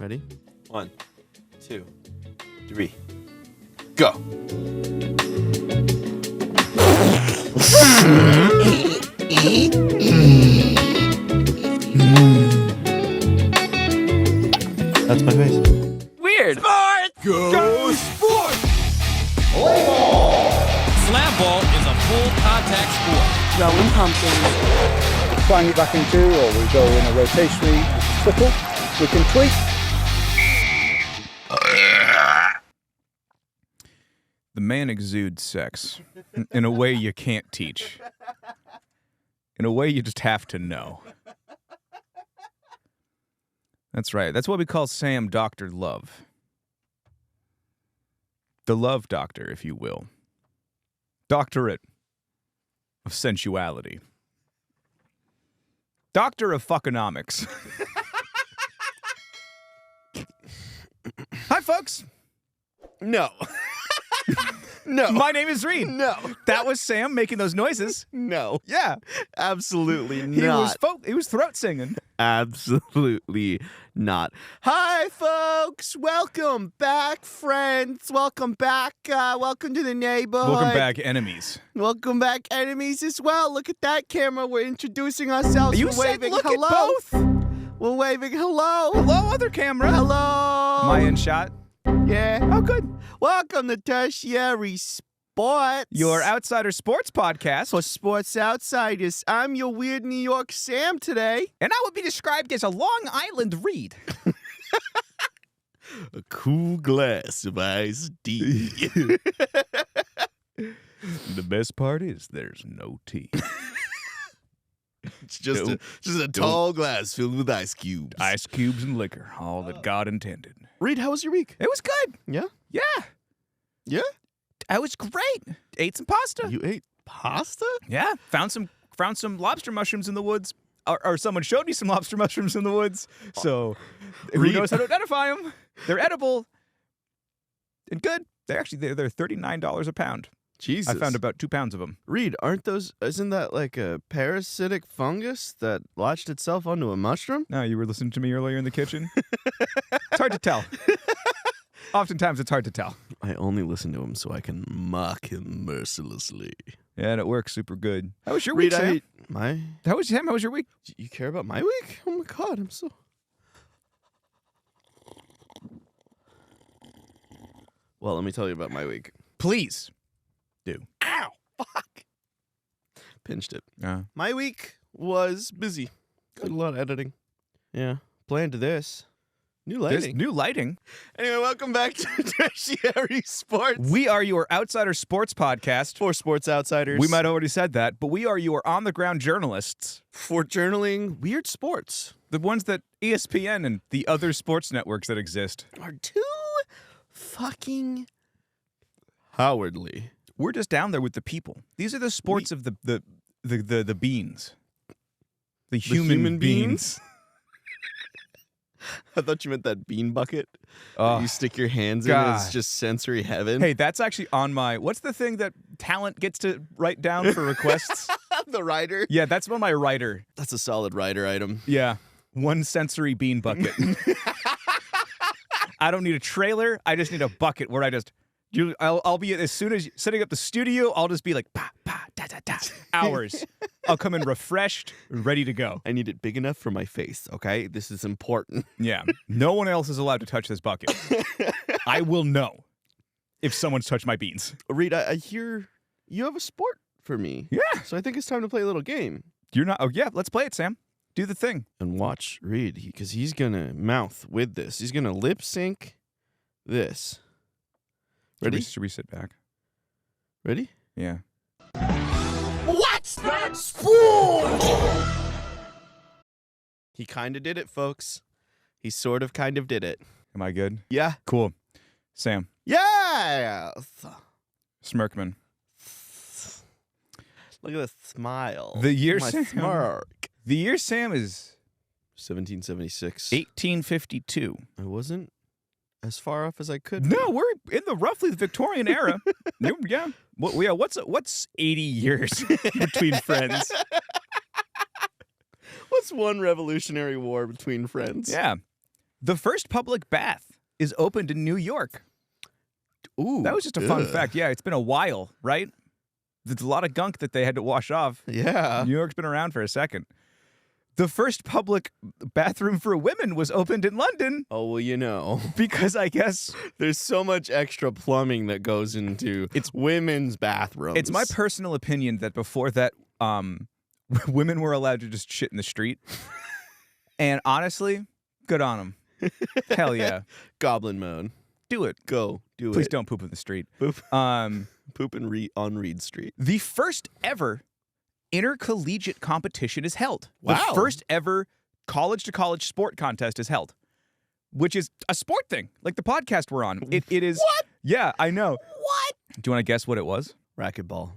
Ready? 1, 2, 3, go. That's my face. Weird. Sports! Go sports! Play ball! Slam ball is a full contact sport. Rolling pumpkins. Flying it back in two, or we go in a rotationary triple. We can tweak. The man exudes sex in a way you can't teach. In a way you just have to know. That's right. That's what we call Sam Dr. Love. The love doctor, if you will. Doctorate of sensuality. Doctor of fuckonomics. Hi, folks. No. No. My name is Reed. No. That was Sam making those noises. No. Yeah. Absolutely He not. he was throat singing. Absolutely not. Hi, folks. Welcome back, friends. Welcome back. Welcome to the neighborhood. Welcome back, enemies. Welcome back, enemies, as well. Look at that camera. We're introducing ourselves. You We're said waving look hello. at both. We're waving hello. Hello, other camera. Hello. Am I in shot? Yeah. Oh, good. Welcome to Tertiary Sports. Your Outsider Sports podcast. For Sports Outsiders. I'm your weird New York Sam today. And I would be described as a Long Island Reed. A cool glass of iced tea. The best part is there's no tea. It's just a tall glass filled with ice cubes. Ice cubes and liquor, all that God intended. Reed, how was your week? It was good. Yeah? Yeah. Yeah? It was great. Ate some pasta. You ate pasta? Yeah. Found some lobster mushrooms in the woods. Or someone showed me some lobster mushrooms in the woods. So who Reed. knows how to identify them? They're edible and good. They're $39 a pound. Jesus. I found about 2 pounds of them. Reed, isn't that like a parasitic fungus that latched itself onto a mushroom? No, you were listening to me earlier in the kitchen. It's hard to tell. Oftentimes it's hard to tell. I only listen to him so I can mock him mercilessly. Yeah, and it works super good. How was your Reed, week, Sam? How was your week? You care about my week? Oh my God, I'm so... Well, let me tell you about my week. Please do. Ow! Fuck! Pinched it. Uh, My week was busy. Did a lot of editing. Yeah. Planned this. New lighting. New lighting. Anyway, welcome back to Tertiary Sports. We are your Outsider Sports podcast. For Sports Outsiders. We might have already said that, but we are your on-the-ground journalists. For journaling weird sports. The ones that ESPN and the other sports networks that exist Are too fucking cowardly. We're just down there with the people. These are the sports of the beans. The human beings. I thought you meant that bean bucket. That you stick your hands in. God. It's just sensory heaven. Hey, that's actually on my... What's the thing that talent gets to write down for requests? The rider. Yeah, that's on my writer. That's a solid rider item. Yeah. One sensory bean bucket. I don't need a trailer. I just need a bucket where I'll be, as soon as setting up the studio, I'll just be like, pa, pa, da, da, da, hours. I'll come in refreshed, ready to go. I need it big enough for my face, okay? This is important. Yeah. No one else is allowed to touch this bucket. I will know if someone's touched my beans. Reed, I hear you have a sport for me. Yeah. So I think it's time to play a little game. You're not... Oh, yeah. Let's play it, Sam. Do the thing. And watch Reed, because he's going to mouth with this. He's going to lip sync this. Ready? Should we sit back? Ready? Yeah. What's that sport? He kind of did it, folks. He sort of kind of did it. Am I good? Yeah. Cool. Sam. Yeah. Smirkman. Look at the smile. The year My Sam. smirk. The year Sam is 1776. 1852. I wasn't as far off as I could be. No, we're in the roughly the Victorian era. Yeah. What's 80 years between friends? What's That's one Revolutionary War between friends. Yeah. The first public bath is opened in New York. Ooh. That was just a fun fact. Yeah, it's been a while, right? There's a lot of gunk that they had to wash off. Yeah. New York's been around for a second. The first public bathroom for women was opened in London. Oh, well, you know. Because I guess There's so much extra plumbing that goes into women's bathrooms. it's my personal opinion that before that, women were allowed to just shit in the street. And honestly, good on them. Hell yeah. Goblin mode. Do it. Go. Do Please it. don't poop in the street. Poop. Um, Poop on Reed Street. the first ever intercollegiate competition is held. Wow. The first ever college-to-college sport contest is held, which is a sport thing, like the podcast we're on. It is. What? Yeah, I know. What? Do you want to guess what it was? Racquetball.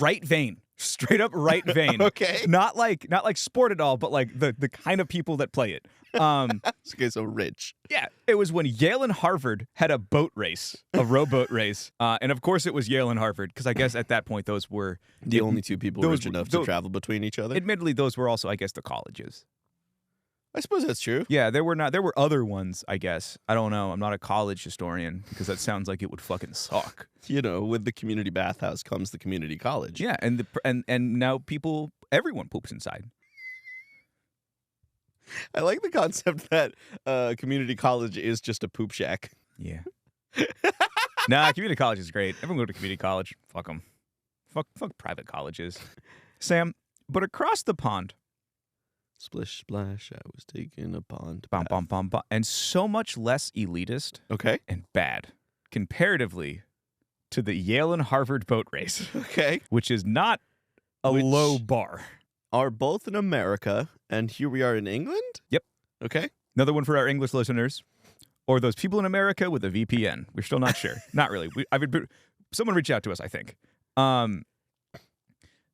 Right vein. Straight up right vein. Okay. Not like sport at all, but like the kind of people that play it. Okay, so rich. Yeah, it was when Yale and Harvard had a boat race, a rowboat race. And of course it was Yale and Harvard, because I guess at that point those were The only two people those rich were- enough those- to travel between each other. admittedly those were also, I guess, the colleges. I suppose that's true. Yeah, there were other ones, I guess. I don't know. I'm not a college historian, because that sounds like it would fucking suck. You know, with the community bathhouse comes the community college. Yeah, and now everyone poops inside. I like the concept that community college is just a poop shack. Yeah. Nah, community college is great. Everyone go to community college. Fuck them. Fuck private colleges. Sam, but across the pond, Splish splash, I was taking a pond. bum, bum, bum, bum, and so much less elitist Okay. and bad comparatively to the Yale and Harvard boat race, Okay. which is not a Which- low bar. Are both in America, and here we are in England? Yep. Okay. Another one for our English listeners, or those people in America with a VPN. We're still not sure. Not really. Someone reach out to us, I think.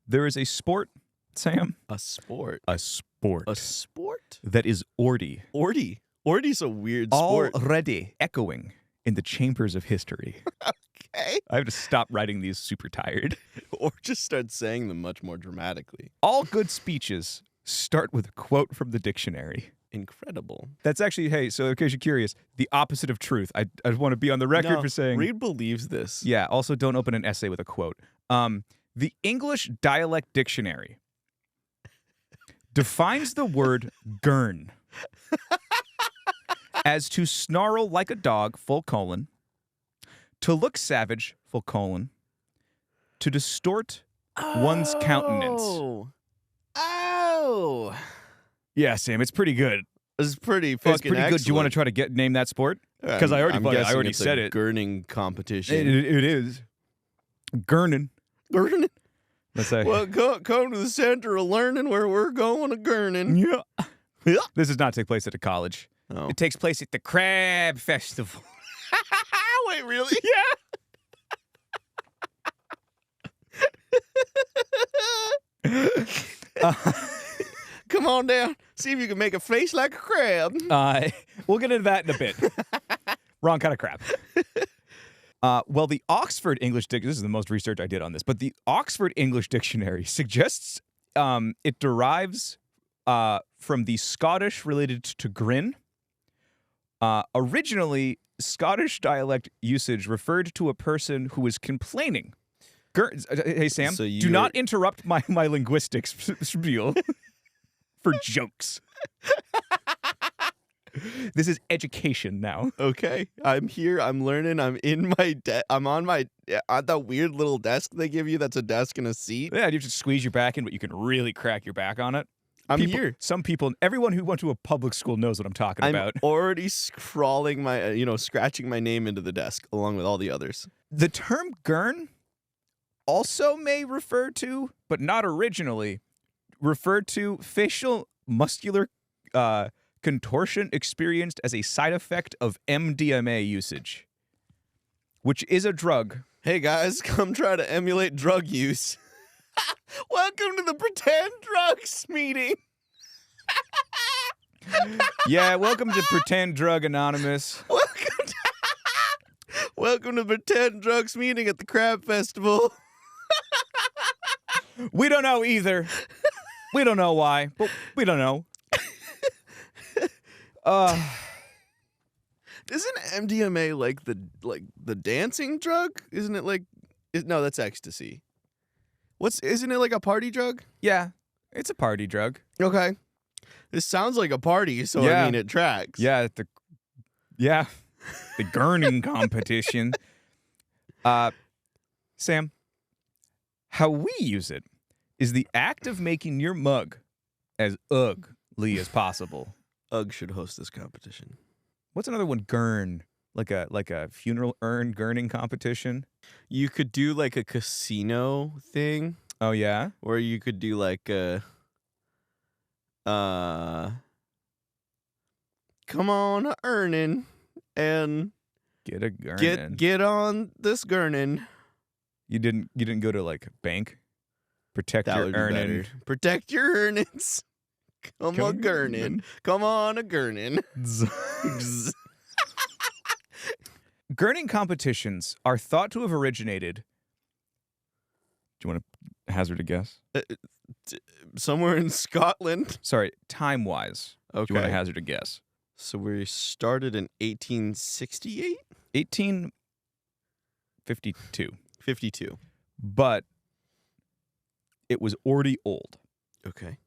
There is a sport, Sam. A sport. A sport. A sport? That is ordy. Ordy. Ordy's a weird sport. Already echoing in the chambers of history. Okay. I have to stop writing these super tired. Or just start saying them much more dramatically. All good speeches start with a quote from the dictionary. Incredible. That's actually, hey, so in case you're curious, the opposite of truth. I want to be on the record No, for saying. Reed believes this. Yeah, also don't open an essay with a quote. The English Dialect Dictionary defines the word gurn as to snarl like a dog, : to look savage, : to distort one's countenance. Oh. Yeah, Sam, it's pretty good. This is pretty fucking It's pretty good. Do you want to try to name that sport? Because I I'm guessing already it's said a it. Gurning competition. It is. Gurnin. Gurning. Let's say. Well, come to the center of learning where we're going to Gurning. Yeah. Yeah. This does not take place at a college. Oh. It takes place at the Crab Festival. Wait, really? Come on down. See if you can make a face like a crab. We'll get into that in a bit. Wrong kind of crap. Well, the Oxford English Dictionary, this is the most research I did on this, but the Oxford English Dictionary suggests it derives from the Scottish related to grin. Originally, Scottish dialect usage referred to a person who was complaining. Hey, Sam, So do not interrupt my linguistics spiel for jokes. This is education now. Okay, I'm here. I'm learning. I'm in my I'm on my on that weird little desk they give you. That's a desk and a seat. Yeah, you just squeeze your back in, but you can really crack your back on it. I'm here. Some people, everyone who went to a public school knows what I'm talking I'm about. already scrawling my, scratching my name into the desk along with all the others. The term gurn also may refer to, but not originally, referred to facial muscular contortion experienced as a side effect of MDMA usage, which is a drug. Hey guys, come try to emulate drug use. Welcome to the pretend drugs meeting. Yeah, welcome to Pretend Drug Anonymous. Welcome to pretend drugs meeting at the Crab Festival. We don't know either. We don't know why, but we don't know. Isn't MDMA like the dancing drug? Isn't it like? No, that's ecstasy. Isn't it like a party drug? Yeah, it's a party drug. Okay. This sounds like a party, so Yeah. I mean it tracks. Yeah, the Gurnin competition. Sam, how we use it is the act of making your mug as ugly as possible. Ugg should host this competition. What's another one? Gurn, like a funeral urn gurning competition. You could do like a casino thing, Oh yeah, or you could do like a come on earning and get a Gurnin. get on this Gurnin. You didn't go to like bank. Protect That your would be earning. better. Protect your earnings. Come Come on, Gurnin. Come on, a Gurnin. Gurning competitions are thought to have originated. Do you want to hazard a guess? Somewhere in Scotland. Sorry, time-wise. Okay. Do you want to hazard a guess? So we started in 1868? 1852. 52. But it was already old. Okay.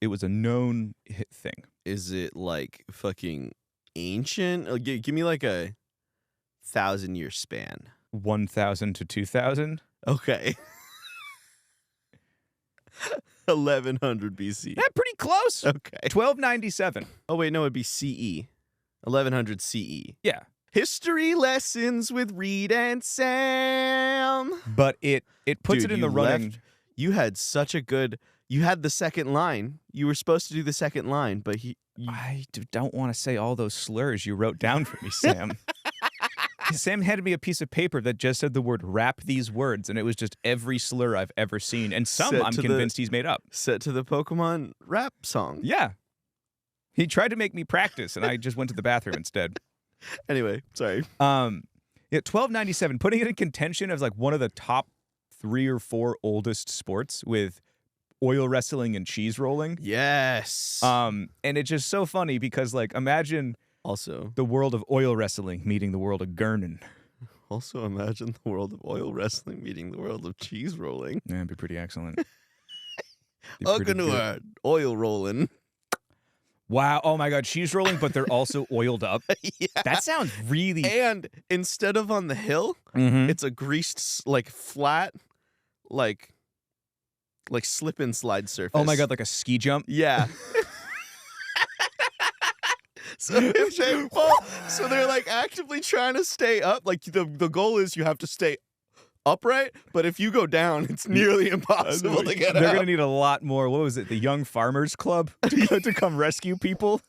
It was a known hit thing. Is it like fucking ancient? Give me like a 1,000-year span. 1,000 to 2,000. Okay. 1100 BC. Yeah, pretty close. Okay. 1297. Oh, wait, no, it'd be CE. 1100 CE. Yeah. History lessons with Reed and Sam. But it puts Dude, it in the you running. left- You had such a good... You had the second line. You were supposed to do the second line, but I don't want to say all those slurs you wrote down for me, Sam. Sam handed me a piece of paper that just said the word "rap these words," and it was just every slur I've ever seen, and some Set I'm to the- convinced he's made up. set to the Pokemon rap song. Yeah. He tried to make me practice, and I just went to the bathroom instead. Anyway, sorry. Yeah, 1297, putting it in contention as like one of the top 3 or 4 oldest sports with oil wrestling and cheese rolling. Yes. And it's just so funny because like imagine Also the world of oil wrestling meeting the world of Gurnin. imagine the world of oil wrestling meeting the world of cheese rolling. Yeah, it'd be pretty excellent. Be pretty good. Uganur, oil rolling. Wow. Oh my God. Cheese rolling, but they're also oiled up. Yeah. That sounds really. And instead of on the hill, Mhm. it's a greased, like flat, like slip and slide surface. Oh my God. Like a ski jump. Yeah. So if they fall, so they're like actively trying to stay up. Like the goal is you have to stay upright, but if you go down, it's nearly impossible to get They're up. going to need a lot more. What was it? The Young Farmers Club to come rescue people?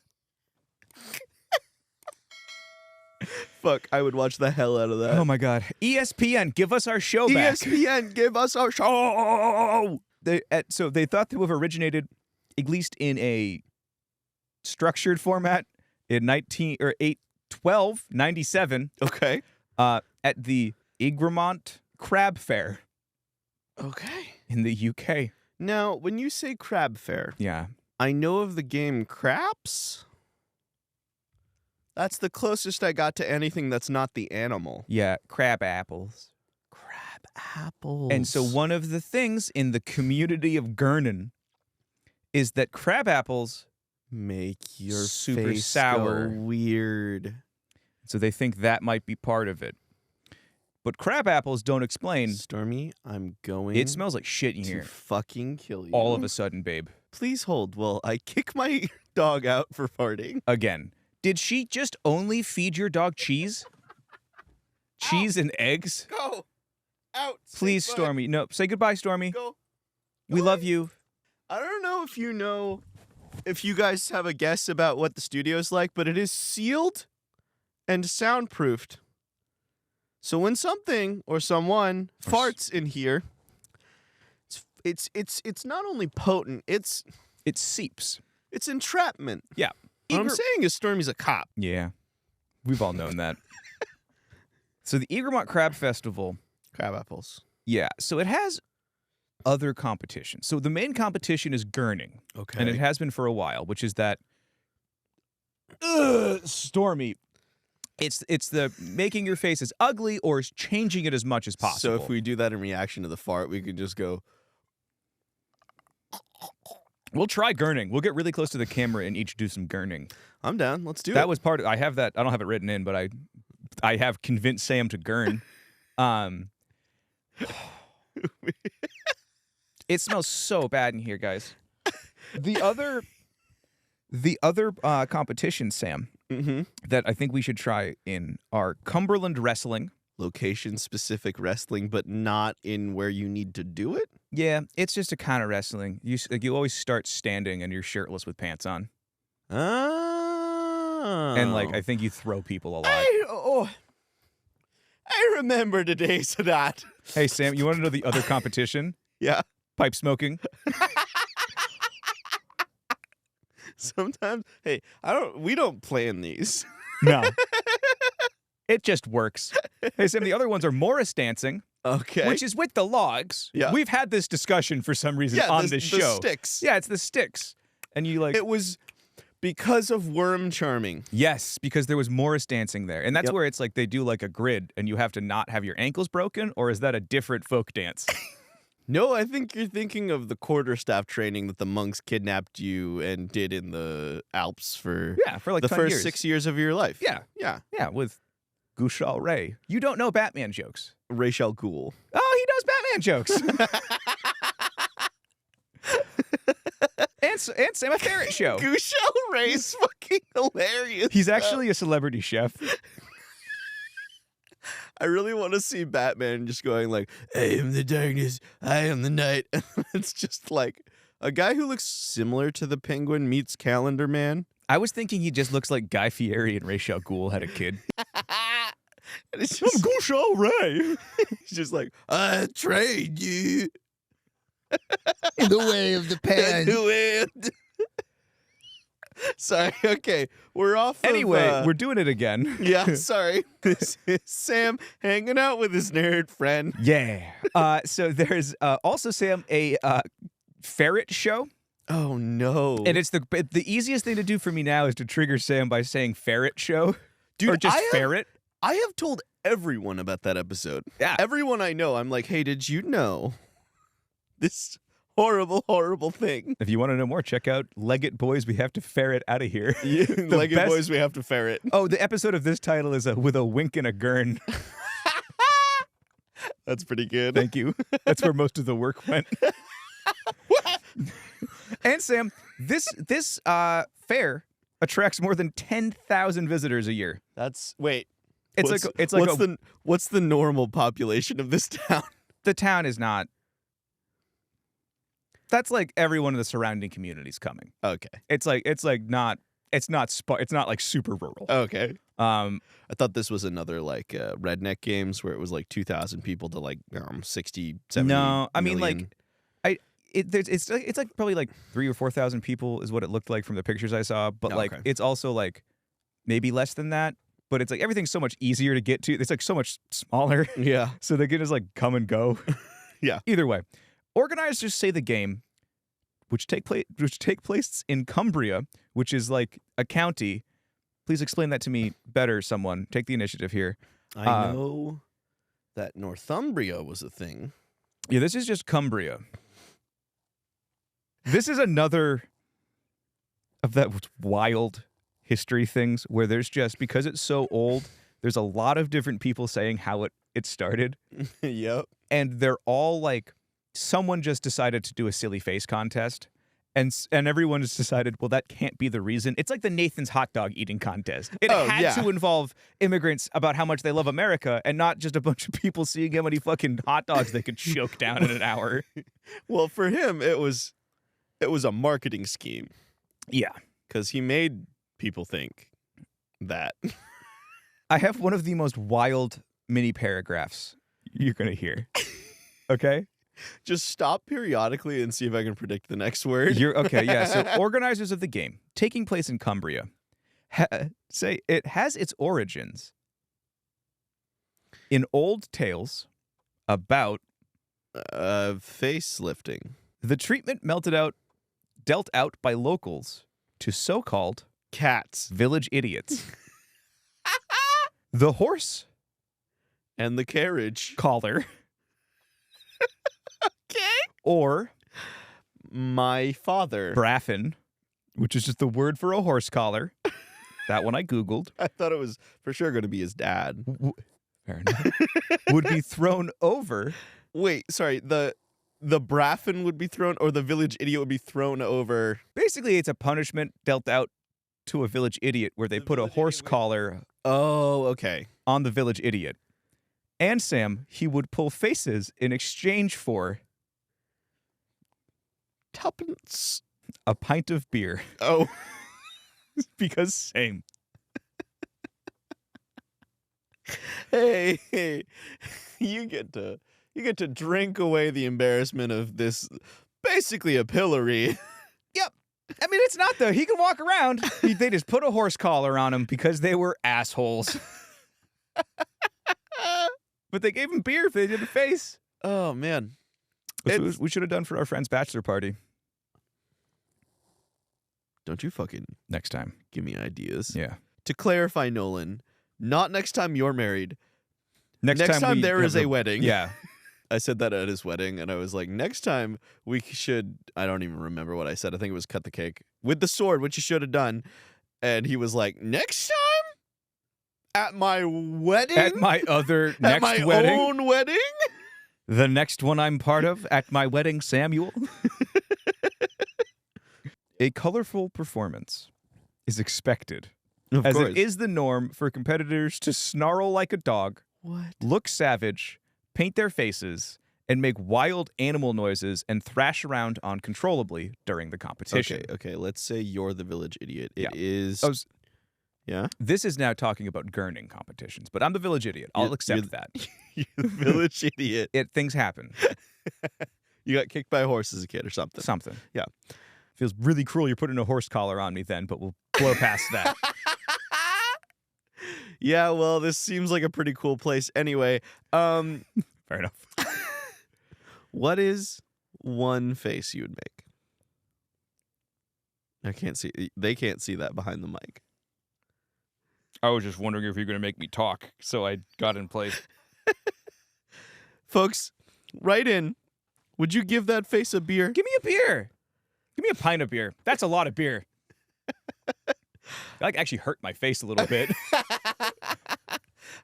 Fuck, I would watch the hell out of that. Oh my God. ESPN, give us our show back. ESPN, give us our show. So they thought to have originated, at least in a structured format, in 1297 Okay. at the Egremont Crab Fair Okay. in the UK. Now, when you say crab fair, Yeah. I know of the game craps. That's the closest I got to anything that's not the animal. Yeah, crab apples. Crab apples. And so one of the things in the community of Gurnin is that crab apples, make your super face sour. go weird. so they think that might be part of it. But crab apples don't explain. Stormy, I'm going It smells like shit in to here. fucking kill you. All of a sudden, babe. Please hold while I kick my dog out for farting. Again. Did she just only feed your dog cheese? Cheese and eggs? Go. Out. Say Please, goodbye. Stormy. No, say goodbye, Stormy. Go. We love you. I don't know if you guys have a guess about what the studio's like, but it is sealed and soundproofed. So when something or someone farts in here, it's not only potent, it's It seeps. entrapment. Yeah. What I'm saying is Stormy's a cop. Yeah. We've all known that. So the Egremont Crab Festival, Crab apples. yeah. So it has other competitions. So the main competition is Gurning. Okay. And it has been for a while, which is that stormy. It's the making your face as ugly or changing it as much as possible. So if we do that in reaction to the fart, we could just go. We'll try Gurning. We'll get really close to the camera and each do some Gurning. I'm down. Let's do it. That was part of. I have that. I don't have it written in, but I have convinced Sam to Gurn. It smells so bad in here, guys. The other competition, Sam, that I think we should try in are Cumberland wrestling. Location-specific wrestling, but not in where you need to do it? Yeah, it's just a kind of wrestling. You always start standing and you're shirtless with pants on. Oh. And, I think you throw people a lot. I remember the days of that. Hey, Sam, you want to know the other competition? Yeah. Pipe smoking. Sometimes, hey, we don't plan these. No. It just works. Hey, Sam, the other ones are Morris dancing. Okay. Which is with the logs. Yeah. We've had this discussion for some reason on this show. The sticks. Yeah, it's the sticks. And you It was because of worm charming. Yes, because there was Morris dancing there. And that's Yep. where it's like they do like a grid and you have to not have your ankles broken, or is that a different folk dance? No, I think you're thinking of the quarterstaff training that the monks kidnapped you and did in the Alps for For like the 10 first years. 6 years of your life. Yeah. Yeah. Yeah, with Gushal Ray. You don't know Batman jokes. Rachel Ghoul. Oh, he knows Batman jokes. and Sam a Ferret show. Gushel Ray's fucking hilarious. He's actually a celebrity chef. I really want to see Batman just going like, I am the darkness, I am the night. It's just like a guy who looks similar to the Penguin meets Calendar Man. I was thinking he just looks like Guy Fieri and Ra's al Ghul had a kid. And it's just, Gushal Ray. he's just like, I trained you. In the way of the pen. The wind. Sorry, okay. We're off Anyway, of, we're doing it again. yeah, sorry. This is Sam hanging out with his nerd friend. Yeah. So there's also, Sam, a ferret show. Oh, no. And it's the easiest thing to do for me now is to trigger Sam by saying ferret show. Dude, or just ferret. I have told everyone about that episode. Yeah. Everyone I know, I'm like, hey, did you know this horrible, horrible thing? If you want to know more, check out Leggett Boys, We Have to Ferret Out of Here. Legged best- Boys, we have to ferret. Oh, the episode of this title is With a Wink and a Gurn. That's pretty good. Thank you. That's where most of the work went. And Sam, this fair attracts more than 10,000 visitors a year. Wait. It's what's the normal population of this town? The town is not. That's like everyone in the surrounding communities coming. Okay. It's not like super rural. Okay. Um, I thought this was another like redneck games where it was like 2,000 people to like 60, 70 no, I mean million. it's like probably like 3,000 or 4,000 people is what it looked like from the pictures I saw. But like Okay. it's also like maybe less than that. But it's like everything's so much easier to get to. It's like so much smaller. Yeah. So they can just like come and go. Yeah. Either way, organizers say the game, which take place in Cumbria, which is like a county. Please explain that to me better. Someone take the initiative here. I know that Northumbria was a thing. Yeah, this is just Cumbria. This is another of that wild history things where there's just, because it's so old, there's a lot of different people saying how it started. Yep. And they're all like, someone just decided to do a silly face contest. And everyone has decided, well, that can't be the reason. It's like the Nathan's hot dog eating contest. It had to involve immigrants about how much they love America and not just a bunch of people seeing how many fucking hot dogs they could choke down in an hour. Well, for him, it was a marketing scheme Yeah. because he made people think that. I have one of the most wild mini paragraphs you're going to hear. Okay? Just stop periodically and see if I can predict the next word. You're okay, yeah. So organizers of the game, taking place in Cumbria, say it has its origins in old tales about Facelifting. The treatment dealt out by locals to so-called Cats. village idiots. The horse And the carriage. collar. Okay. Or My father. braffin, which is just the word for a horse collar. That one I Googled. I thought it was for sure going to be his dad. Fair enough. Would be thrown over. Wait, sorry. The braffin would be thrown, or the village idiot would be thrown over. Basically, it's a punishment dealt out to a village idiot where they put a horse collar Oh, okay. on the village idiot. And Sam, he would pull faces in exchange for Tuppence. a pint of beer. Oh. Because same. Hey, you get to drink away the embarrassment of this, basically a pillory. Yep. I mean, it's not though. He can walk around. They just put a horse collar on him because they were assholes. But they gave him beer if they did a face. Oh man, Which It's- we should have done for our friend's bachelor party don't you fucking next time. give me ideas. Yeah. To clarify, Nolan, not next time you're married. Next time we there is have a wedding. Yeah. I said that at his wedding, and I was like, next time we should. I don't even remember what I said. I think it was cut the cake with the sword, which you should have done. And he was like, next time at my wedding, At my other at next my wedding. own wedding. The next one I'm part of at my wedding, Samuel. A colorful performance is expected, Of as course. it is the norm for competitors to snarl like a dog, What? look savage, paint their faces, and make wild animal noises and thrash around uncontrollably during the competition. Okay. Let's say you're the village idiot. It Yeah. is. Yeah. This is now talking about gurning competitions, but I'm the village idiot. I'll You're- accept you're- that. You're the village idiot. Things happen. You got kicked by a horse as a kid or something. Something. Yeah. Feels really cruel you're putting a horse collar on me then, but we'll blow past that. Yeah, well, this seems like a pretty cool place. Anyway, Fair enough. what is one face you would make? I can't see. They can't see that behind the mic. I was just wondering if you're going to make me talk, so I got in place. Folks, write in. Would you give that face a beer? Give me a beer. Give me a pint of beer. That's a lot of beer. That actually hurt my face a little bit.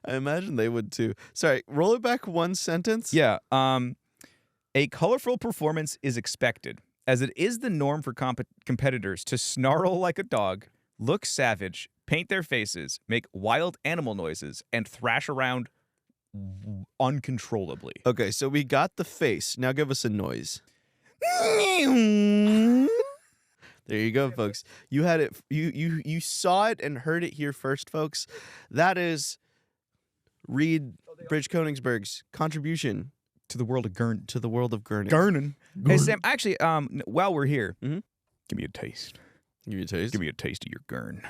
I imagine they would too. Sorry, roll it back one sentence. Yeah. A colorful performance is expected, as it is the norm for competitors to snarl like a dog, look savage, paint their faces, make wild animal noises, and thrash around uncontrollably. Okay, so we got the face. Now give us a noise. There you go, folks. You had it. You saw it and heard it here first, folks. That is Reed Bridge-Koenigsberg's contribution To the world of Gurn. to the world of Gurnin. Gurnin. Hey, Sam, actually, while we're here, Mhm. give me a taste. Give you a taste. Give me a taste of your Gurn.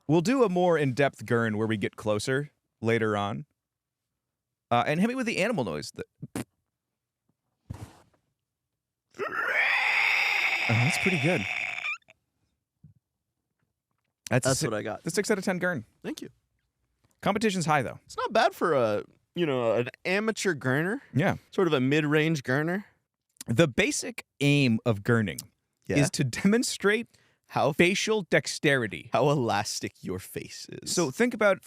We'll do a more in-depth Gurn where we get closer later on. And hit me with the animal noise. That's pretty good. That's what I got. The 6 out of 10 Gurn. Thank you. Competition's high, though. It's not bad for an amateur gurner, Yeah. sort of a mid-range gurner. The basic aim of Gurning is to demonstrate how facial dexterity. how elastic your face is. So think about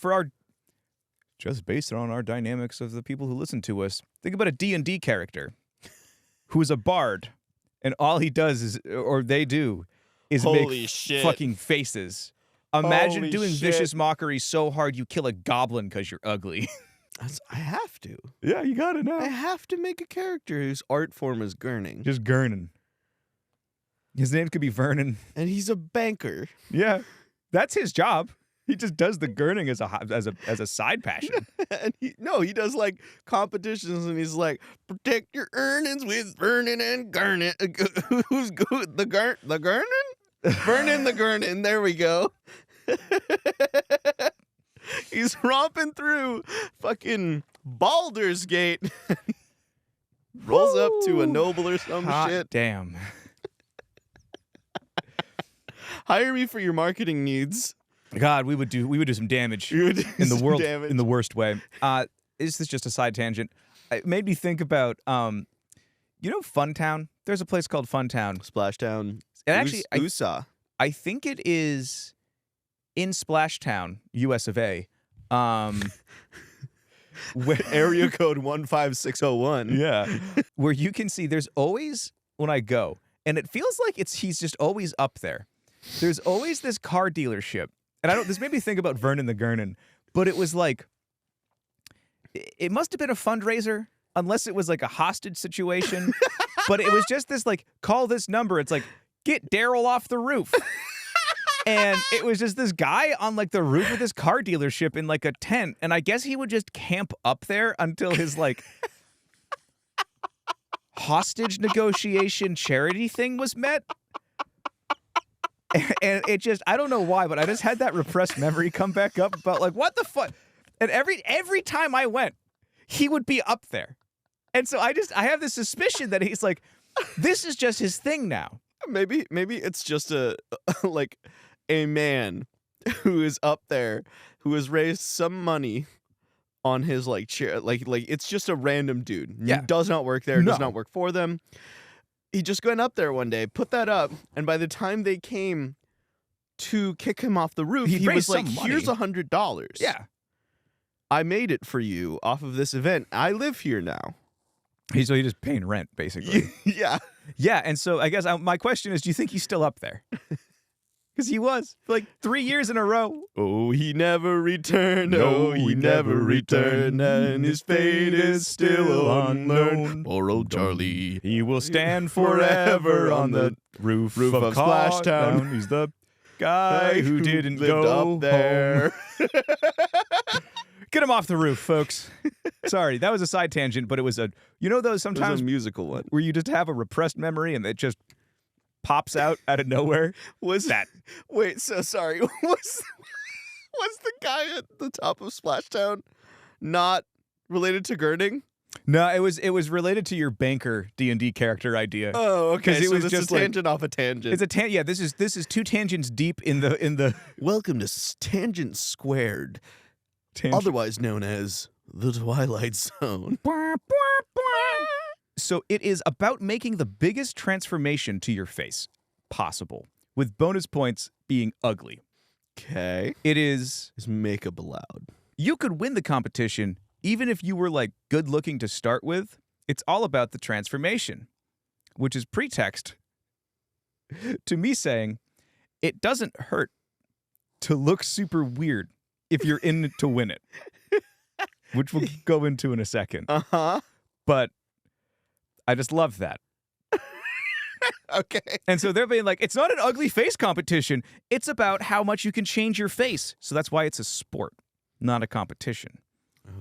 just based on our dynamics of the people who listen to us, think about a D&D character who is a bard, and all he does is, or they do, is Holy make shit. fucking faces. Imagine Holy doing shit. vicious mockery so hard you kill a goblin because you're ugly. I have to. Yeah, you got it I now. have to make a character whose art form is gurning. Just Gurnin. His name could be Vernon. And he's a banker. Yeah, that's his job. He just does the Gurning as a side passion. And he does like competitions, and he's like, protect your earnings with Vernon and Gurnin. Who's good? The Gurnin? Vernon the Gurnin. There we go. He's romping through fucking Baldur's Gate. Rolls up to a noble or some Hot shit. damn. Hire me for your marketing needs. God, we would do some damage You would do in the some world damage. in the worst way. This is just a side tangent. It made me think about Funtown? There's a place called Funtown. Splashtown. And actually, USA. I think it is in Splashtown, US of A. Where, Area code 15601. yeah. Where you can see there's always, when I go, and it feels like he's just always up there. There's always this car dealership. And this made me think about Vernon the Gurnin, but it was like, it must have been a fundraiser, unless it was like a hostage situation. But it was just this like, call this number. It's like, get Daryl off the roof. And it was just this guy on like the roof of this car dealership in like a tent. And I guess he would just camp up there until his like hostage negotiation charity thing was met. And it just, I don't know why, but I just had that repressed memory come back up about like, what the fuck? And every time I went, he would be up there. And so I have this suspicion that he's like, this is just his thing now. Maybe it's just a man who is up there who has raised some money on his like chair, like it's just a random dude. Yeah. He does not work there, No. does not work for them. He just went up there one day, put that up, and by the time they came to kick him off the roof, He'd he was raised like, some money. "Here's $100. Yeah. I made it for you off of this event. I live here now." He's just paying rent, basically. Yeah. Yeah, and so I guess my question is, do you think he's still up there? Because he was for like 3 years in a row. Oh, he never returned. No, Oh, he he never never returned. And his fate is still unknown. Poor old Charlie. He will stand forever on the roof of Splashtown. He's the guy who didn't lived go up there. Get him off the roof, folks. Sorry, that was a side tangent, but it was those It was sometimes a musical one. where you just have a repressed memory and it just pops out of nowhere. Was that? Wait, so sorry. Was the guy at the top of Splashtown not related to Gurning? No, it was related to your banker D&D character idea. Oh, okay. 'Cause it So was this just is like- tangent off a tangent. It's a yeah. This is 2 tangents deep in the Welcome to Tangent Squared, tangent. otherwise known as the Twilight Zone. So it is about making the biggest transformation to your face possible, with bonus points being ugly. Okay. It is, Is makeup allowed? you could win the competition even if you were like good looking to start with. It's all about the transformation, which is pretext to me saying it doesn't hurt to look super weird if you're in it to win it, which we'll go into in a second. Uh-huh. But I just love that. Okay. And so they're being like, it's not an ugly face competition. It's about how much you can change your face. So that's why it's a sport, not a competition.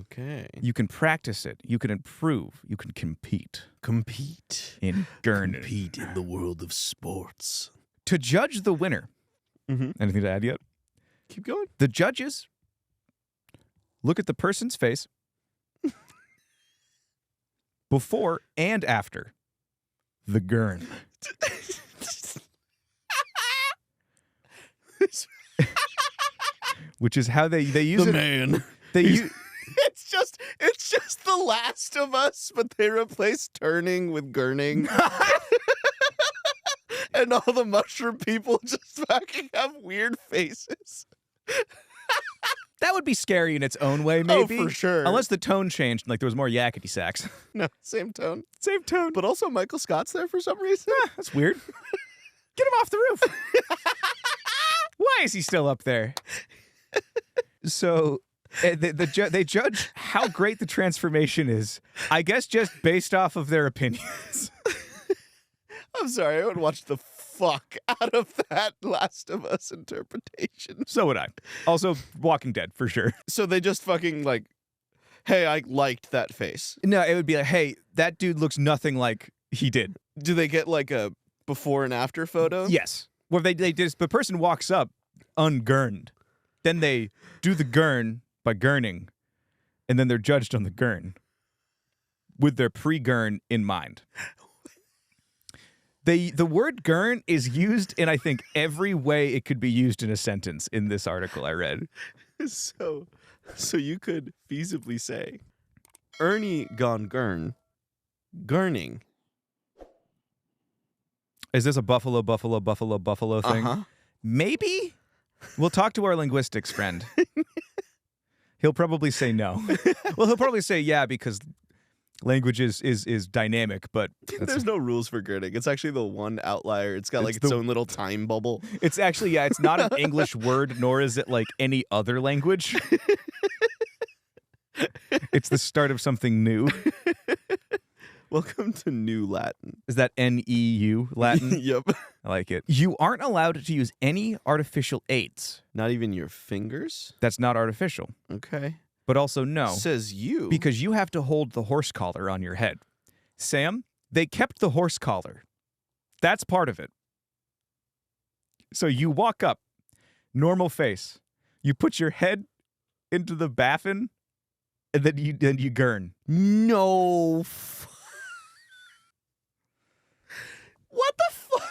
Okay. You can practice it. You can improve. You can compete Compete. in Gurnin. Compete in the world of sports. To judge the winner. Mhm. Anything to add yet? Keep going. The judges look at the person's face before and after the Gurn. Which is how they use The it. man. They use, It's just The Last of Us, but they replace turning with gurning. And all the mushroom people just fucking have weird faces. that would be scary in its own way, maybe. Oh, for sure. Unless the tone changed, like there was more yakety sax. No, same tone. Same tone. But also Michael Scott's there for some reason. That's weird. Get him off the roof. Why is he still up there? So they judge how great the transformation is, I guess just based off of their opinions. I'm sorry, I would watch the fuck out of that Last of Us interpretation. So would I. Also, Walking Dead, for sure. So they just fucking like, hey, I liked that face. No, it would be like, hey, that dude looks nothing like he did. Do they get like a before and after photo? Yes. Well, they just, the person walks up ungurned. Then they do the gurn, by gurning, and then they're judged on the gurn with their pre-gurn in mind. The word gurn is used in, I think, every way it could be used in a sentence in this article I read. So you could feasibly say, Ernie gone gurn, gurning. Is this a buffalo thing? Uh-huh. Maybe? We'll talk to our linguistics friend. He'll probably say no. Well, he'll probably say yeah because language is dynamic, but There's no rules for gurning. It's actually the one outlier. It's got like It's its the- own little time bubble. it's actually, yeah, it's not an English word, nor is it like any other language. It's the start of something new. Welcome to New Latin. Is that N-E-U Latin? Yep. I like it. You aren't allowed to use any artificial aids. Not even your fingers? That's not artificial. Okay. But also no. Says you. Because you have to hold the horse collar on your head. Sam, they kept the horse collar. That's part of it. So you walk up, normal face. You put your head into the baffin, and then you gurn. No. What the fuck?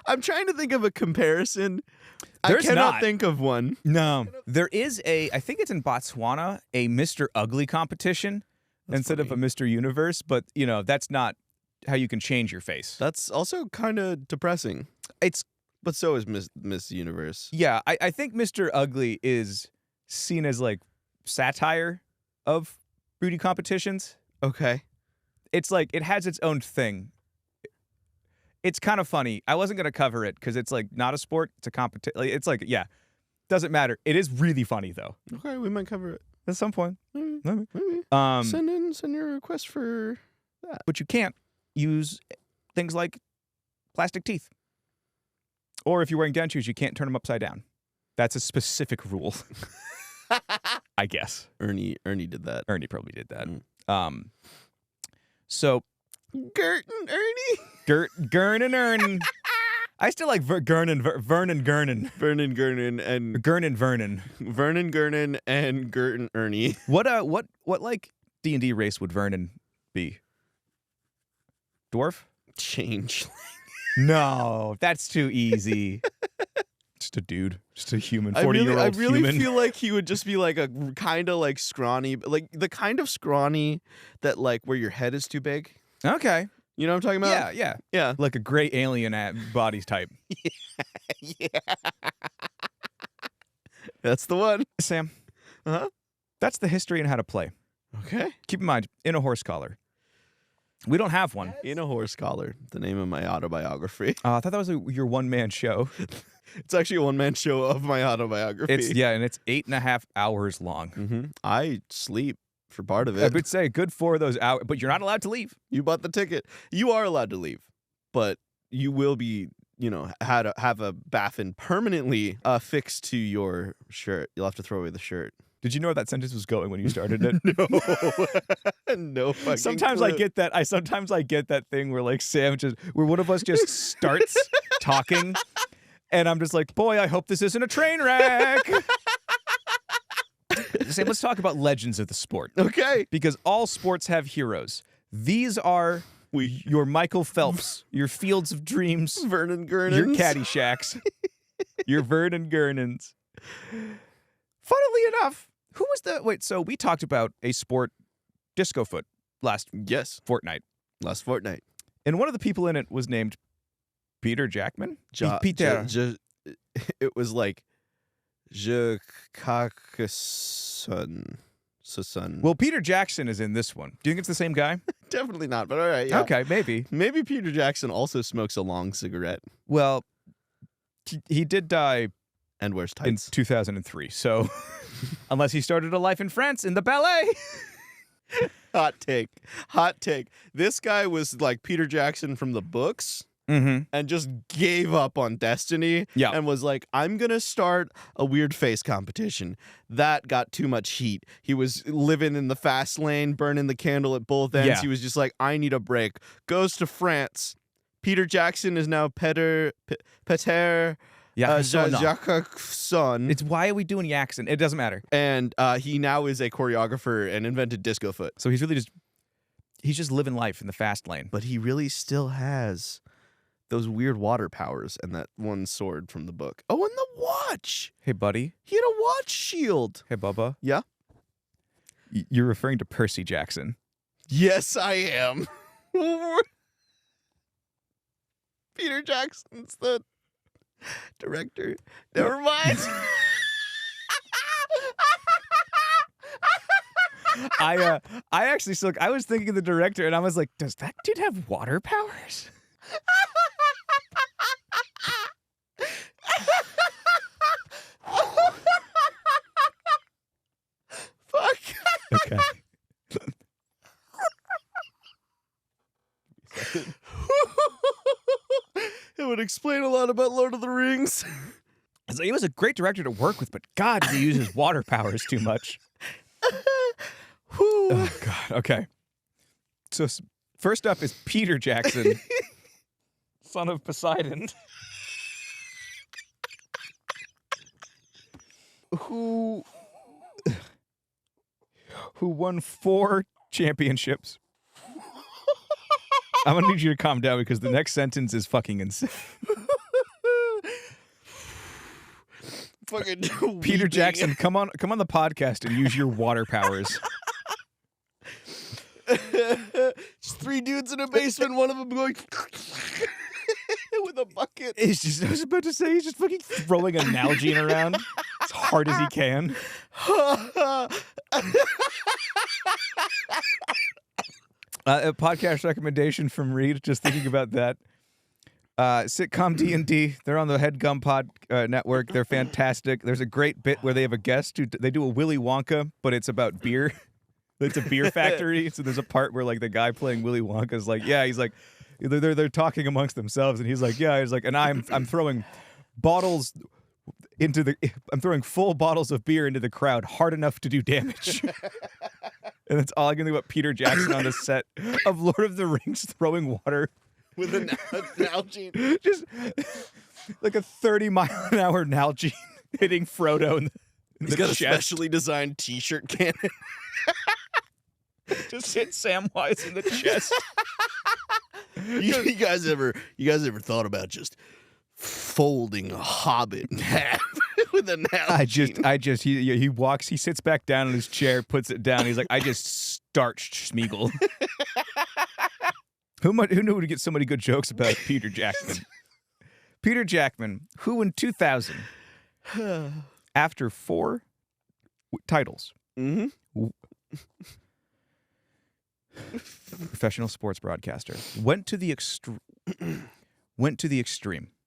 I'm trying to think of a comparison. There's I cannot not. think of one. No. There is I think it's in Botswana, a Mr. Ugly competition instead of a Mr. Universe, but, that's not how you can change your face. That's also kind of depressing. But so is Miss Universe. Yeah, I think Mr. Ugly is seen as like satire of beauty competitions. Okay. It's like it has its own thing. It's kind of funny. I wasn't gonna cover it because it's like not a sport. It's a competition. It's like doesn't matter. It is really funny though. Okay, we might cover it. At some point, Maybe. Send your request for that. but you can't use things like plastic teeth. Or if you're wearing dentures, you can't turn them upside down. That's a specific rule. I guess. Ernie did that. Ernie probably did that. Mm. So Gurt and Ernie. Gurnin Ernin. I still like Vernon Gurnin. Vernon Gurnin and Gurnin Vernon. Vernon Gurnin and Gurt and Ernie. What like D&D race would Vernon be? Dwarf? Change. No, that's too easy. Just a dude. Just a human. 40-year-old I really human. feel like he would just be like a kind of like scrawny, like the kind of scrawny that like where your head is too big. Okay. You know what I'm talking about? Yeah. Like a gray alien body type. Yeah. That's the one. Sam. Uh-huh. That's the history and how to play. Okay. Keep in mind, in a horse collar. We don't have one. In a Horse Collar, the name of my autobiography. I thought that was your one-man show. It's actually a one-man show of my autobiography. And it's 8.5 hours long. Mm-hmm. I sleep for part of I it. would say good for those hours, but you're not allowed to leave. You bought the ticket. You are allowed to leave, but you will be, have a baffin permanently affixed to your shirt. You'll have to throw away the shirt. Did you know where that sentence was going when you started it? No. No fucking Sometimes clue. I get that. Sometimes I get that thing where like Sam where one of us just starts talking, and I'm just like, boy, I hope this isn't a train wreck. Sam, let's talk about legends of the sport. Okay. Because all sports have heroes. These are your Michael Phelps, your Fields of Dreams, Vernon Gurnins. your Caddyshacks, your Vernon Gurnins. Funnily enough, who was so we talked about a sport, disco foot, last fortnight. Last fortnight. And one of the people in it was named Peter Jackman? Peter. It was like Je Carcassonne. Well, Peter Jackson is in this one. Do you think it's the same guy? Definitely not, but all right, yeah. Okay, maybe. Maybe Peter Jackson also smokes a long cigarette Well, he did die and wears in tights. 2003, so unless he started a life in France in the ballet. Hot take. This guy was like Peter Jackson from the books. Mm-hmm. And just gave up on destiny Yeah. and was like, I'm going to start a weird face competition. That got too much heat. He was living in the fast lane, burning the candle at both ends. Yeah. He was just like, I need a break. Goes to France. Peter Jackson is now Peter Jacques-Son. It's why are we doing the accent? It doesn't matter. And he now is a choreographer and invented disco foot. So he's just living life in the fast lane. But he really still has those weird water powers and that one sword from the book. Oh, and the watch. Hey, buddy. He had a watch shield. Hey, Bubba. Yeah? You're referring to Percy Jackson. Yes, I am. Peter Jackson's the director. Never mind. I actually, so I was thinking of the director, and I was like, does that dude have water powers? Fuck. Okay. It would explain a lot about Lord of the Rings. So he was a great director to work with, but God, he uses water powers too much. Oh, God. Okay. So first up is Peter Jackson, son of Poseidon. Who won 4 championships. I'm going to need you to calm down because the next sentence is fucking insane. Fucking Peter weeping. Jackson, come on the podcast and use your water powers. Just 3 dudes in a basement, one of them going with a bucket. I was about to say, he's just fucking throwing a Nalgene around as hard as he can. A podcast recommendation from Reed, just thinking about that. Sitcom D&D, they're on the HeadGum Pod network. They're fantastic. There's a great bit where they have a guest who they do a Willy Wonka, but it's about beer. It's a beer factory. So there's a part where like the guy playing Willy Wonka is like, yeah, he's like, they're talking amongst themselves, and he's like, yeah, he's like, and I'm throwing bottles I'm throwing full bottles of beer into the crowd hard enough to do damage. And that's all I can think about Peter Jackson on the set of Lord of the Rings throwing water With an Nalgene. just like a 30-mile-an-hour Nalgene hitting Frodo in He's the got a chest. specially designed t-shirt cannon. Just hit Samwise in the chest. You guys ever thought about just folding a hobbit in half with a Nalgene? He walks, he sits back down in his chair, puts it down. He's like, I just starched Smeagol. Who knew to get so many good jokes about Peter Jackman? Peter Jackman, who in 2000, after 4 titles, professional sports broadcaster, went to the extreme,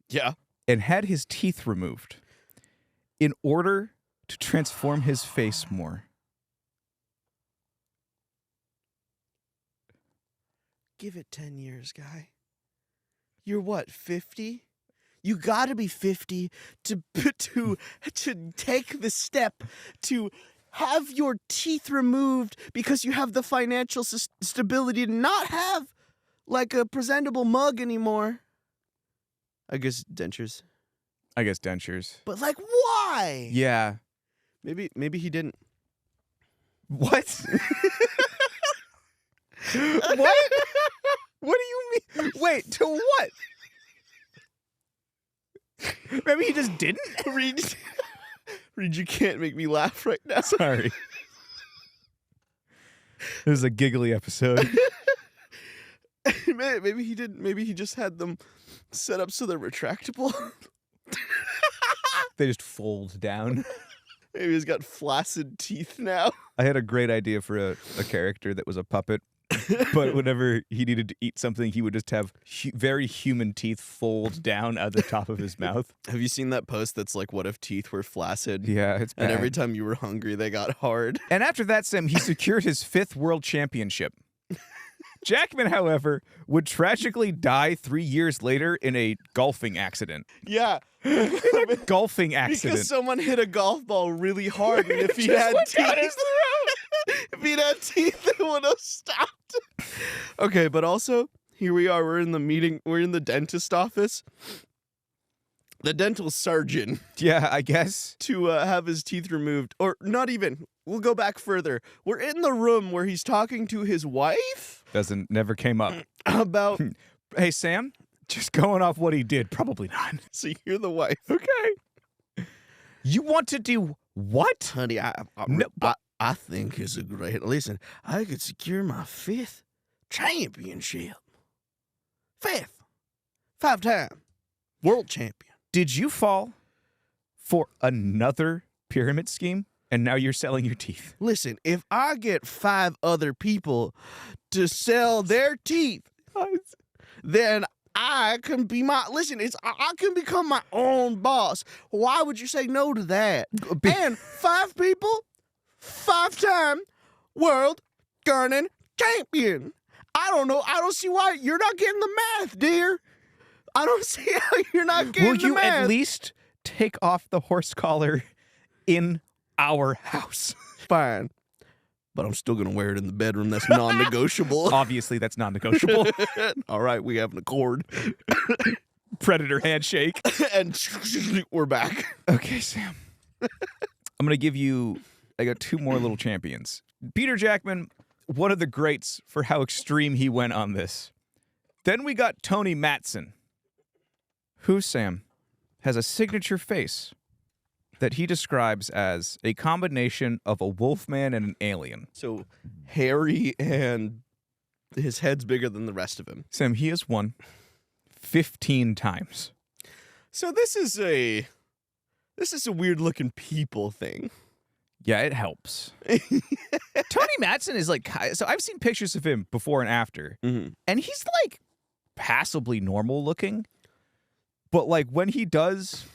Yeah. and had his teeth removed in order to transform his face more. Give it 10 years, guy. You're what, 50? You gotta be 50 to take the step to have your teeth removed because you have the financial stability to not have like a presentable mug anymore. I guess dentures. But like, why? Yeah. Maybe he didn't. What? What? What do you mean? Wait, to what? Maybe he just didn't? Reed, you can't make me laugh right now. Sorry. This is a giggly episode. Maybe he didn't. Maybe he just had them set up so they're retractable. They just fold down. Maybe he's got flaccid teeth now. I had a great idea for a character that was a puppet, but whenever he needed to eat something, he would just have very human teeth fold down at the top of his mouth. Have you seen that post that's like, what if teeth were flaccid? Yeah, it's bad. And every time you were hungry, they got hard. And after that, Sam, he secured his 5th world championship. Jackman, however, would tragically die 3 years later in a golfing accident. Yeah. Golfing accident. Because someone hit a golf ball really hard, and if he had teeth, if he'd had teeth, it would have stopped. Okay, but also, here we are. We're in the meeting. We're in the dentist office. the dental surgeon Yeah, I guess. to have his teeth removed. Or not even. We'll go back further. We're in the room where he's talking to his wife Never came up. about... Hey, Sam, just going off what he did, probably not. So you're the wife. Okay. You want to do what? Honey, I think it's a great... Listen, I could secure my 5th championship. 5th. 5-time world champion. Did you fall for another pyramid scheme? And now you're selling your teeth. Listen, if I get 5 other people to sell their teeth, then I can be I can become my own boss. Why would you say no to that? And 5 people, 5-time world Gurnin champion. I don't know. I don't see why you're not getting the math, dear. I don't see how you're not getting the math. Will you at least take off the horse collar in our house? Fine. But I'm still going to wear it in the bedroom. That's non-negotiable. Obviously, that's non-negotiable. All right, we have an accord. Predator handshake. And we're back. Okay, Sam. I'm going to give you, I got 2 more little champions. Peter Jackman, one of the greats for how extreme he went on this. Then we got Tony Matson, who, Sam, has a signature face that he describes as a combination of a wolfman and an alien. So hairy and his head's bigger than the rest of him. Sam, he has won 15 times. So this is a weird looking people thing. Yeah, it helps. Tony Matson is like, so I've seen pictures of him before and after, and he's like passably normal looking, but like when he does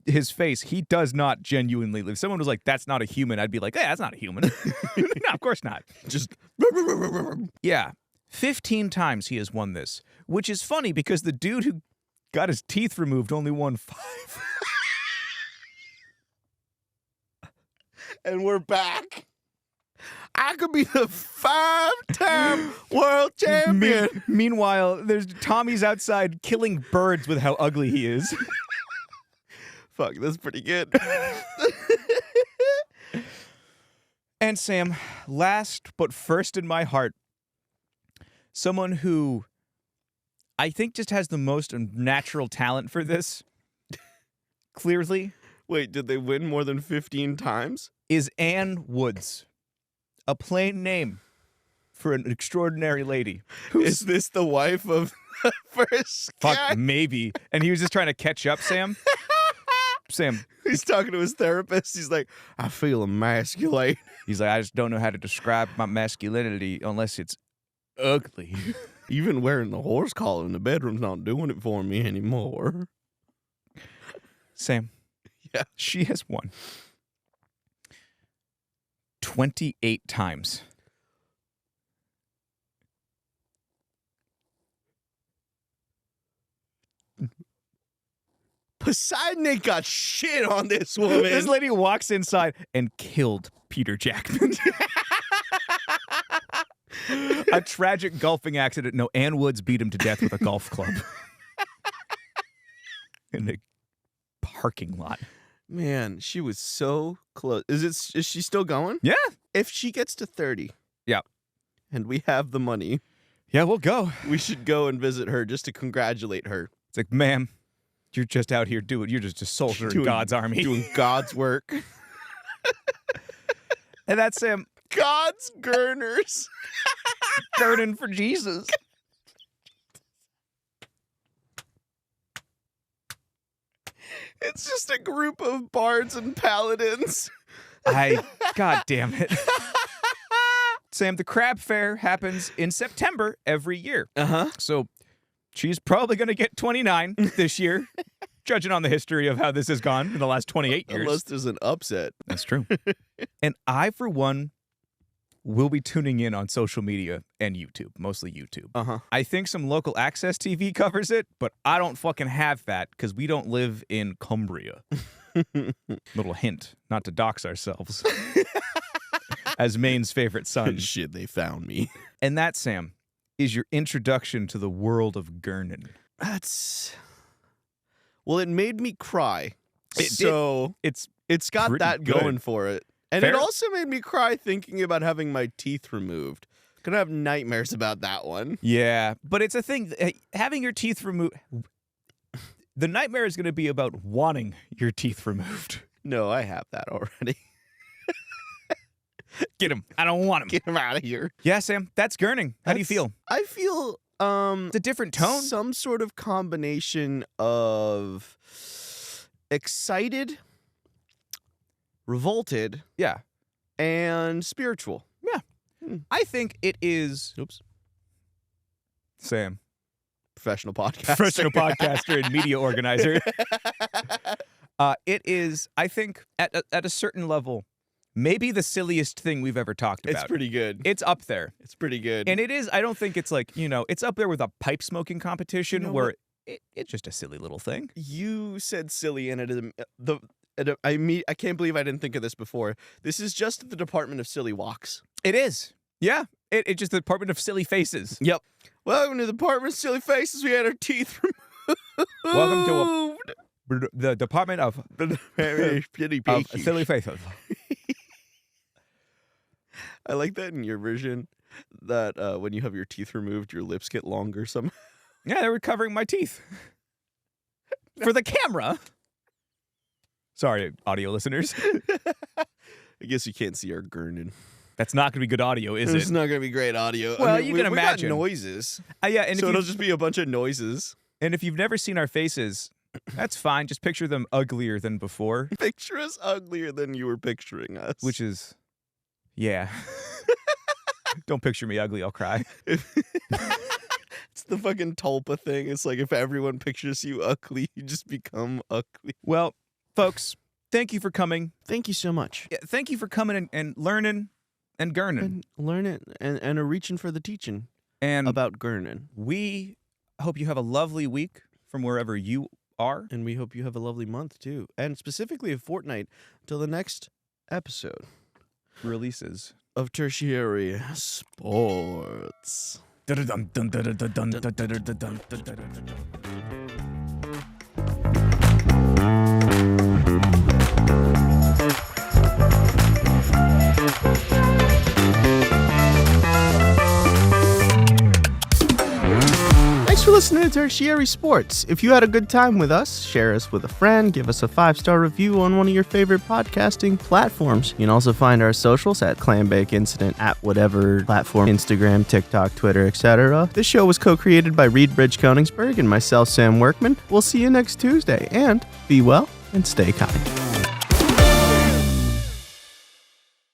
his face, he does not genuinely live. If someone was like, that's not a human, I'd be like, hey, that's not a human. No, of course not. Just Yeah. 15 times he has won this, which is funny because the dude who got his teeth removed only won 5. And we're back. I could be the 5-time world champion. Meanwhile, there's Tommy's outside killing birds with how ugly he is. Fuck, that's pretty good. And Sam, last but first in my heart, someone who I think just has the most natural talent for this, clearly, Wait, did they win more than 15 times? is Ann Woods. A plain name for an extraordinary lady. Is this the wife of the first guy? Fuck, maybe. And he was just trying to catch up, Sam. Sam. He's talking to his therapist. He's like, I feel emasculated. He's like, I just don't know how to describe my masculinity unless it's ugly. Even wearing the horse collar in the bedroom's not doing it for me anymore. Sam. Yeah. She has won 28 times. Poseidon ain't got shit on this woman. This lady walks inside and killed Peter Jackman. A tragic golfing accident. No, Ann Woods beat him to death with a golf club. In a parking lot. Man, she was so close. Is she still going? Yeah. If she gets to 30. Yeah. And we have the money. Yeah, we'll go. We should go and visit her just to congratulate her. It's like, ma'am, you're just out here you're just a soldier in God's army. Doing God's work. And that's him. God's Gurners. Gurnin for Jesus. It's just a group of bards and paladins. God damn it. Sam, the crab fair happens in September every year. Uh-huh. So she's probably going to get 29 this year, judging on the history of how this has gone in the last 28 years. Unless there's an upset. That's true. And I, for one, will be tuning in on social media and YouTube, mostly YouTube. Uh-huh. I think some local access TV covers it, but I don't fucking have that because we don't live in Cumbria. Little hint, not to dox ourselves. As Maine's favorite son. Shit, they found me. And that, Sam, is your introduction to the world of Gurnin. Well, it made me cry. It so It's it's got pretty that good. going for it. And Fair. it also made me cry thinking about having my teeth removed. Gonna have nightmares about that one. yeah, but it's a thing. Having your teeth removed. The nightmare is going to be about wanting your teeth removed. No, I have that already. Get him. I don't want him. Get him out of here. Yeah, Sam. That's Gurning. How do you feel? I feel It's a different tone. some sort of combination of excited, revolted, Yeah. and spiritual. I think it is. Oops. Sam. Professional podcaster. Professional podcaster and media organizer. It is, I think, at a certain level, maybe the silliest thing we've ever talked about. It's pretty good. It's up there. It's pretty good. And it is, I don't think it's like, it's up there with a pipe smoking competition You know where it's just a silly little thing. You said silly, and it is I can't believe I didn't think of this before. This is just the Department of Silly Walks. It is. Yeah. It's just the Department of Silly Faces. Yep. Welcome to the Department of Silly Faces. We had our teeth removed. Welcome to the Department of Silly of Faces. Silly Faces. I like that in your version. That when you have your teeth removed, your lips get longer somehow. Yeah, they were covering my teeth. For the camera. Sorry, audio listeners. I guess you can't see our Gurnin. That's not going to be good audio, is It's it? not going to be great audio. Well, you can we imagine. got noises. Yeah, and So if it'll just be a bunch of noises. and if you've never seen our faces, that's fine. Just picture them uglier than before, Picture us uglier than you were picturing us. which is, yeah. Don't picture me ugly, I'll cry. It's the fucking tulpa thing. It's like if everyone pictures you ugly, you just become ugly. Well, folks, thank you for coming. Thank you so much. Yeah, thank you for coming and learning and gurning. And learn it and are reaching for the teaching And about Gurnin. we hope you have a lovely week from wherever you are. And we hope you have a lovely month too. And specifically a fortnight till the next episode Releases. of Tertiary Sports. Thanks for listening to Tertiary Sports. If you had a good time with us, share us with a friend, give us a 5-star review on one of your favorite podcasting platforms. You can also find our socials at Clambake Incident at whatever platform, Instagram, TikTok, Twitter, etc. This show was co-created by Bridge-Koenigsberg and myself, Sam Workman. We'll see you next Tuesday, and be well and stay kind.